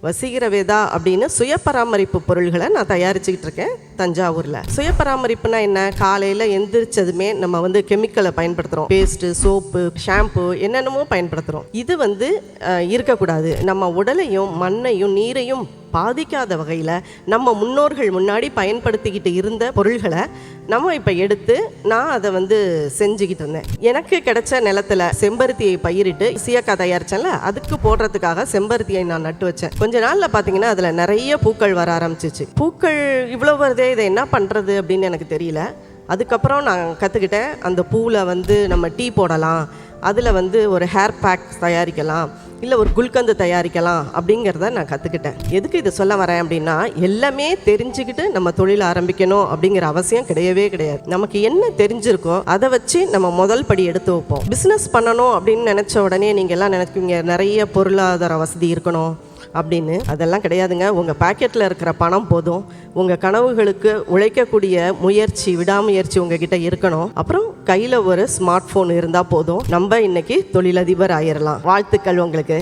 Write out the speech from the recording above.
வசீகர வேதா அப்படின்னு சுய பராமரிப்பு பொருள்களை நான் தயாரிச்சுக்கிட்டு இருக்கேன் தஞ்சாவூரில். சுய பராமரிப்புனா என்ன? காலையில் எந்திரிச்சதுமே நம்ம கெமிக்கலை பயன்படுத்துகிறோம். பேஸ்ட்டு, சோப்பு, ஷாம்பு என்னென்னமோ பயன்படுத்துகிறோம். இது இருக்கக்கூடாது. நம்ம உடலையும் மண்ணையும் நீரையும் பாதிக்காத வகையில் நம்ம முன்னோர்கள் முன்னாடி பயன்படுத்திக்கிட்டு இருந்த பொருள்களை நம்ம இப்போ எடுத்து நான் அதை செஞ்சுக்கிட்டு இருந்தேன். எனக்கு கிடைச்ச நிலத்தில் செம்பருத்தியை பயிரிட்டு சீயக்காய் தயாரிச்சேன்ல, அதுக்கு போடுறதுக்காக செம்பருத்தியை நான் நட்டு வச்சேன். கொஞ்ச நாளில் பார்த்தீங்கன்னா அதில் நிறைய பூக்கள் வர ஆரம்பிச்சிச்சு. பூக்கள் இவ்வளோ வருதே, இதை என்ன பண்ணுறது அப்படின்னு எனக்கு தெரியல. அதுக்கப்புறம் நான் கற்றுக்கிட்டேன், அந்த பூவில் நம்ம டீ போடலாம், அதில் ஒரு ஹேர் பேக் தயாரிக்கலாம், இல்லை ஒரு குல்கந்து தயாரிக்கலாம் அப்படிங்கிறத நான் கற்றுக்கிட்டேன். எதுக்கு இதை சொல்ல வரேன் அப்படின்னா, எல்லாமே தெரிஞ்சுக்கிட்டு நம்ம தொழில் ஆரம்பிக்கணும் அப்படிங்கிற அவசியம் கிடையவே கிடையாது. நமக்கு என்ன தெரிஞ்சிருக்கோ அதை வச்சு நம்ம முதல் படி எடுத்து வைப்போம். பிஸ்னஸ் பண்ணணும் அப்படின்னு நினச்ச உடனே நீங்கள் எல்லாம் நினைக்குவீங்க நிறைய பொருளாதார வசதி இருக்கணும் அப்படின்னு. அதெல்லாம் கிடையாதுங்க. உங்கள் பாக்கெட்டில் இருக்கிற பணம் போதும். உங்கள் கனவுகளுக்கு உழைக்கக்கூடிய முயற்சி, விடாமுயற்சி உங்ககிட்ட இருக்கணும். அப்புறம் கையில் ஒரு ஸ்மார்ட் ஃபோன் இருந்தால் போதும். நம்ம இன்னைக்கு தொழிலதிபர் ஆயிடலாம். வாழ்த்துக்கள் உங்களுக்கு.